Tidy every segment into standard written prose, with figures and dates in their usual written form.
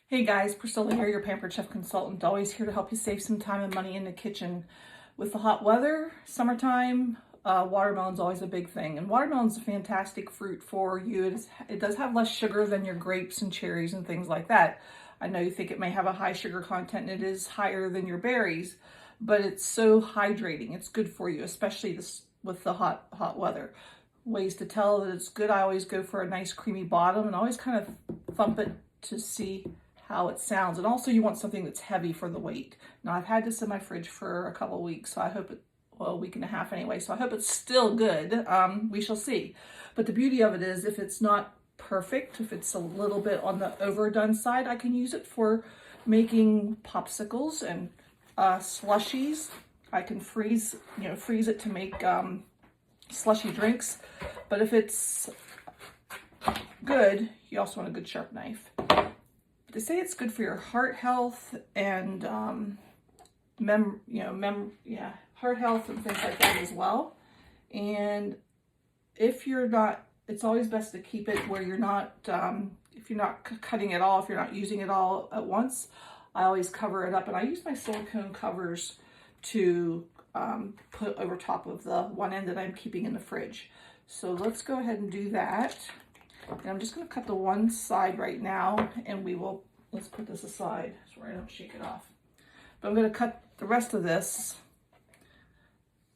Hey guys, Priscilla here, your Pampered Chef consultant, always here to help you save some time and money in the kitchen. With the hot weather, summertime, watermelon's always a big thing. And watermelon's a fantastic fruit for you. It does have less sugar than your grapes and cherries and things like that. I know you think it may have a high sugar content, and it is higher than your berries, but it's so hydrating. It's good for you, especially with the hot weather. Ways to tell that it's good, I always go for a nice creamy bottom and always kind of thump it to see how it sounds. And also you want something that's heavy for the weight. Now I've had this in my fridge for a couple of weeks, so I hope well, a week and a half anyway, so I hope it's still good. We shall see. But the beauty of it is, if it's not perfect, if it's a little bit on the overdone side, I can use it for making popsicles and slushies. I can freeze it to make slushy drinks. But if it's good, you also want a good sharp knife. They say it's good for your heart health and heart health and things like that as well. And if you're not, it's always best to keep it where you're not, if you're not cutting it all, if you're not using it all at once, I always cover it up. And I use my silicone covers to put over top of the one end that I'm keeping in the fridge. So let's go ahead and do that. And I'm just going to cut the one side right now, and let's put this aside so I don't shake it off. But I'm going to cut the rest of this.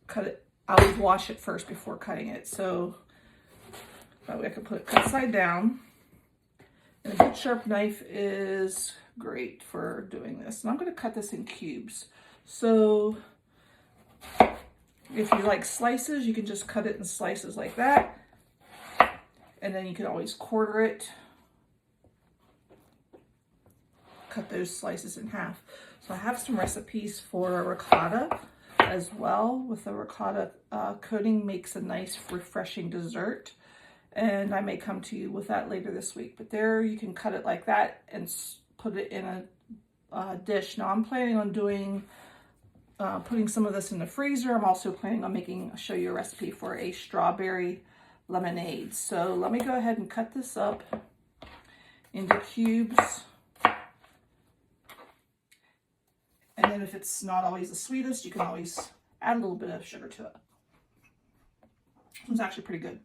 Cut it. I always wash it first before cutting it, so that way I can put it cut side down. And a good sharp knife is great for doing this. And I'm going to cut this in cubes. So if you like slices, you can just cut it in slices like that. And then you can always quarter it, cut those slices in half. So I have some recipes for ricotta as well. With the ricotta coating, makes a nice refreshing dessert. And I may come to you with that later this week. But there you can cut it like that and put it in a dish. Now I'm planning on putting some of this in the freezer. I'm also planning on show you a recipe for a strawberry lemonade. So let me go ahead and cut this up into cubes. And then if it's not always the sweetest, you can always add a little bit of sugar to it. It's actually pretty good.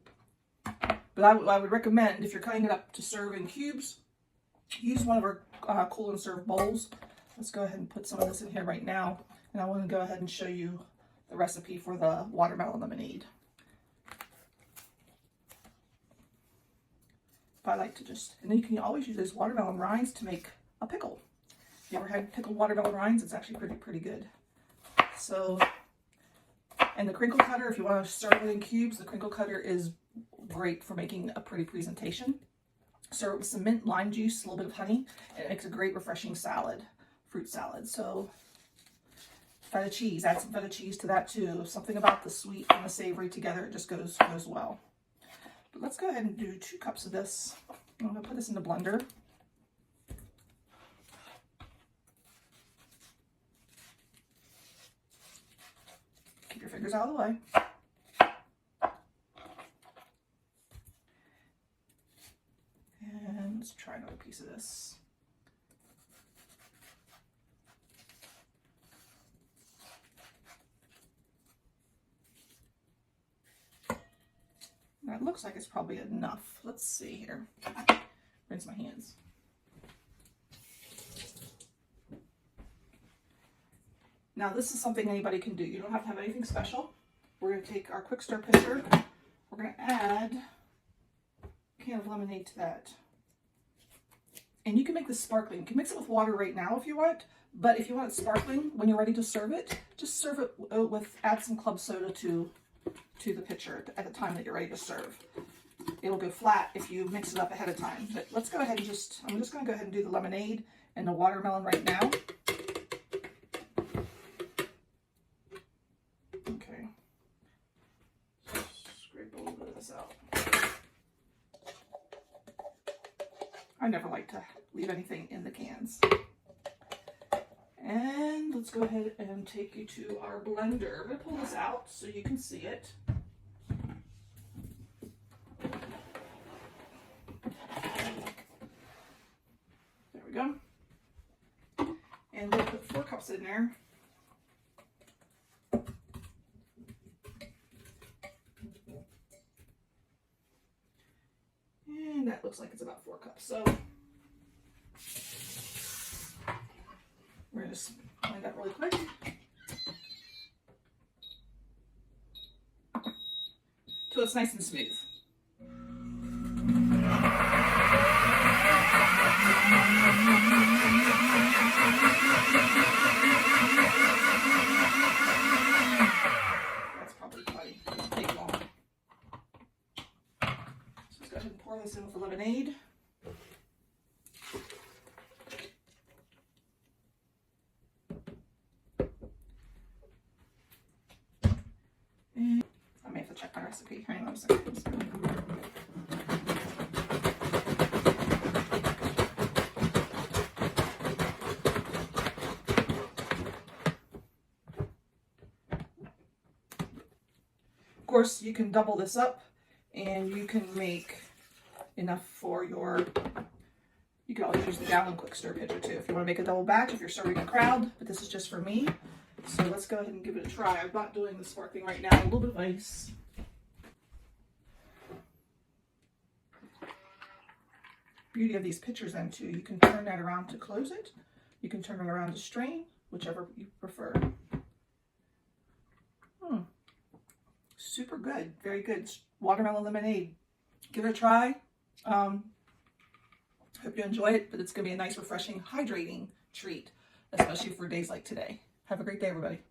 But I would recommend, if you're cutting it up to serve in cubes, use one of our cool and serve bowls. Let's go ahead and put some of this in here right now. And I want to go ahead and show you the recipe for the watermelon lemonade. I like to and then you can always use those watermelon rinds to make a pickle. If you ever had pickled watermelon rinds, it's actually pretty good. So, and the crinkle cutter, if you want to serve it in cubes, the crinkle cutter is great for making a pretty presentation. Serve it with some mint, lime juice, a little bit of honey, and it makes a great refreshing salad, fruit salad. So, feta cheese, add some feta cheese to that too. Something about the sweet and the savory together, it just goes well. But let's go ahead and do 2 cups of this. I'm going to put this in the blender. Keep your fingers out of the way. And let's try another piece of this. That looks like it's probably enough. Let's see here. Rinse my hands. Now this is something anybody can do. You don't have to have anything special. We're going to take our quick stir pitcher. We're going to add a can of lemonade to that. And you can make this sparkling. You can mix it with water right now if you want. But if you want it sparkling when you're ready to serve it, just serve it add some club soda to the pitcher at the time that you're ready to serve. It'll go flat if you mix it up ahead of time. But let's go ahead and I'm just going to go ahead and do the lemonade and the watermelon right now. Okay. Scrape a little bit of this out. I never like to leave anything in the cans. And let's go ahead and take you to our blender. I'm going to pull this out so you can see it. There we go. And we'll put 4 cups in there. And that looks like it's about 4 cups. So we're going to just blend that really quick. Till it's nice and smooth. That's probably plenty. It'll take long. So let's go ahead and pour this in with the lemonade. And I may have to check my recipe. Hang on a second. Of course, you can double this up and you can make enough for your, you can always use the gallon quick stir pitcher too if you want to make a double batch if you're serving a crowd, but this is just for me. So let's go ahead and give it a try. I'm not doing the sparkling right now, a little bit of ice. Beauty of these pitchers then too, you can turn that around to close it. You can turn it around to strain, whichever you prefer. Super good, very good. Watermelon lemonade. Give it a try. Hope you enjoy it, but it's going to be a nice, refreshing, hydrating treat, especially for days like today. Have a great day, everybody.